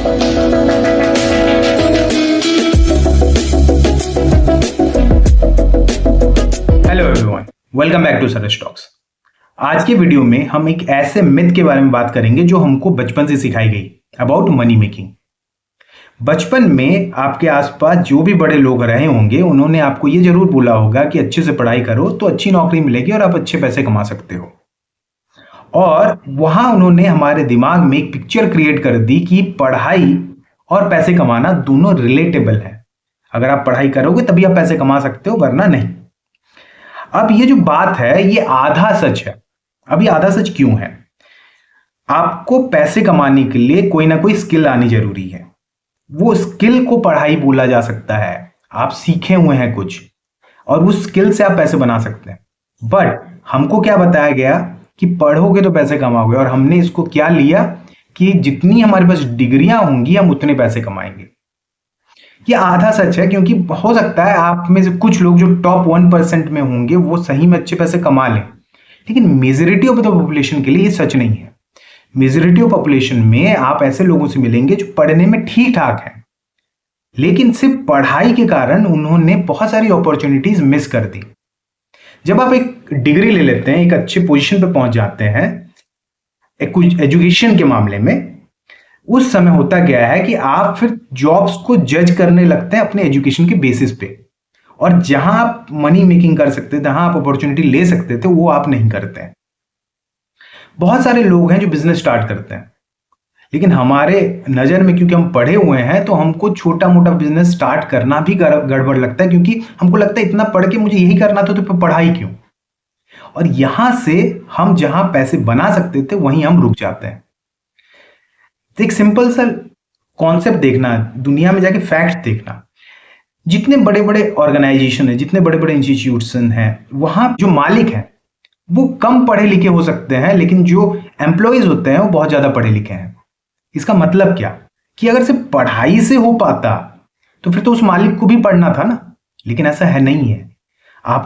Hello everyone, welcome back to Saras talks. आज के video में हम एक ऐसे मिथ के बारे में बात करेंगे जो हमको बचपन से सिखाई गई अबाउट मनी मेकिंग। बचपन में आपके आसपास जो भी बड़े लोग रहे होंगे उन्होंने आपको ये जरूर बोला होगा कि अच्छे से पढ़ाई करो तो अच्छी नौकरी मिलेगी और आप अच्छे पैसे कमा सकते हो। और वहां उन्होंने हमारे दिमाग में एक पिक्चर क्रिएट कर दी कि पढ़ाई और पैसे कमाना दोनों रिलेटेबल है। अगर आप पढ़ाई करोगे तभी आप पैसे कमा सकते हो, वरना नहीं। अब ये जो बात है ये आधा सच है। अभी आधा सच क्यों है? आपको पैसे कमाने के लिए कोई ना कोई स्किल आनी जरूरी है। वो स्किल को पढ़ाई बोला जा सकता है। आप सीखे हुए हैं कुछ और उस स्किल से आप पैसे बना सकते हैं। बट हमको क्या बताया गया कि पढ़ोगे तो पैसे कमाओगे, और हमने इसको क्या लिया कि जितनी हमारे पास डिग्रियां होंगी हम उतने पैसे कमाएंगे। ये आधा सच है, क्योंकि हो सकता है आप में से कुछ लोग जो टॉप 1% में होंगे वो सही में अच्छे पैसे कमा लें, लेकिन मेजॉरिटी ऑफ द पॉपुलेशन के लिए ये सच नहीं है। मेजॉरिटी ऑफ पॉपुलेशन में आप ऐसे लोगों से मिलेंगे जो पढ़ने में ठीक ठाक हैं, लेकिन सिर्फ पढ़ाई के कारण उन्होंने बहुत सारी अपॉर्चुनिटीज मिस कर दी। जब आप एक डिग्री ले लेते हैं, एक अच्छे पोजीशन पे पहुंच जाते हैं कुछ एजुकेशन के मामले में, उस समय होता गया है कि आप फिर जॉब्स को जज करने लगते हैं अपने एजुकेशन के बेसिस पे, और जहां आप मनी मेकिंग कर सकते थे, जहां आप अपॉर्चुनिटी ले सकते थे, वो आप नहीं करते हैं। बहुत सारे लोग हैं जो बिजनेस स्टार्ट करते हैं, लेकिन हमारे नजर में क्योंकि हम पढ़े हुए हैं तो हमको छोटा मोटा बिजनेस स्टार्ट करना भी गड़बड़ लगता है, क्योंकि हमको लगता है इतना पढ़ के मुझे यही करना था तो फिर पढ़ाई क्यों। और यहां से हम जहां पैसे बना सकते थे वहीं हम रुक जाते हैं। एक सिंपल सा कॉन्सेप्ट देखना, दुनिया में जाके फैक्ट देखना। जितने बड़े बड़े ऑर्गेनाइजेशन है, जितने बड़े बड़े इंस्टीट्यूशन हैं, वहां जो मालिक हैं वो कम पढ़े लिखे हो सकते हैं, लेकिन जो एम्प्लॉयज होते हैं वो बहुत ज्यादा पढ़े लिखे हैं। इसका मतलब क्या कि अगर सिर्फ पढ़ाई से हो पाता तो फिर तो उस मालिक को भी पढ़ना था ना, लेकिन ऐसा है नहीं है।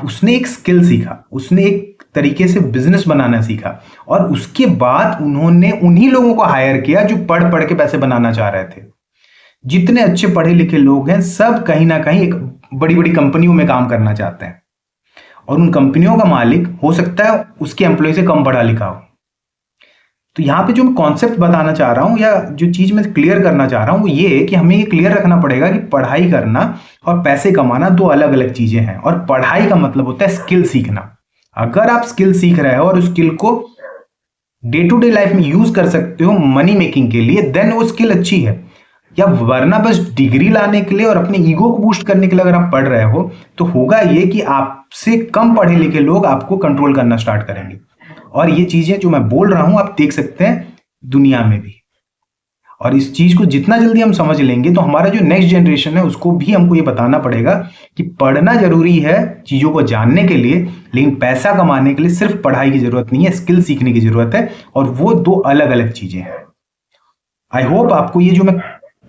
उसने एक स्किल सीखा, उसने एक तरीके से बिजनेस बनाना सीखा, और उसके बाद उन्होंने उन्हीं लोगों को हायर किया जो पढ़ पढ़ के पैसे बनाना चाह रहे थे। जितने अच्छे पढ़े लिखे लोग हैं सब कहीं ना कहीं एक बड़ी बड़ी कंपनियों में काम करना चाहते हैं, और उन कंपनियों का मालिक हो सकता है उसके एम्प्लॉय से कम पढ़ा लिखा हो। तो यहाँ पे जो मैं कॉन्सेप्ट बताना चाह रहा हूँ, या जो चीज मैं क्लियर करना चाह रहा हूँ, वो ये है कि हमें ये क्लियर रखना पड़ेगा कि पढ़ाई करना और पैसे कमाना दो अलग अलग चीजें हैं। और पढ़ाई का मतलब होता है स्किल सीखना। अगर आप स्किल सीख रहे हो और उस स्किल को डे टू डे लाइफ में यूज कर सकते हो मनी मेकिंग के लिए, देन वो स्किल अच्छी है। या वरना बस डिग्री लाने के लिए और अपने ईगो को बूस्ट करने के लिए अगर आप पढ़ रहे हो, तो होगा ये कि आपसे कम पढ़े लिखे लोग आपको कंट्रोल करना स्टार्ट करेंगे। और ये चीजें जो मैं बोल रहा हूं आप देख सकते हैं दुनिया में भी। और इस चीज को जितना जल्दी हम समझ लेंगे तो हमारा जो नेक्स्ट जनरेशन है उसको भी हमको ये बताना पड़ेगा कि पढ़ना जरूरी है चीजों को जानने के लिए, लेकिन पैसा कमाने के लिए सिर्फ पढ़ाई की जरूरत नहीं है, स्किल सीखने की जरूरत है, और वो दो अलग अलग चीजें हैं। आई होप आपको ये जो मैं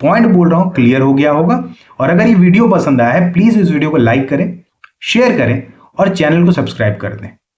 पॉइंट बोल रहा हूं क्लियर हो गया होगा। और अगर ये वीडियो पसंद आया है प्लीज इस वीडियो को लाइक करें, शेयर करें और चैनल को सब्सक्राइब कर दें।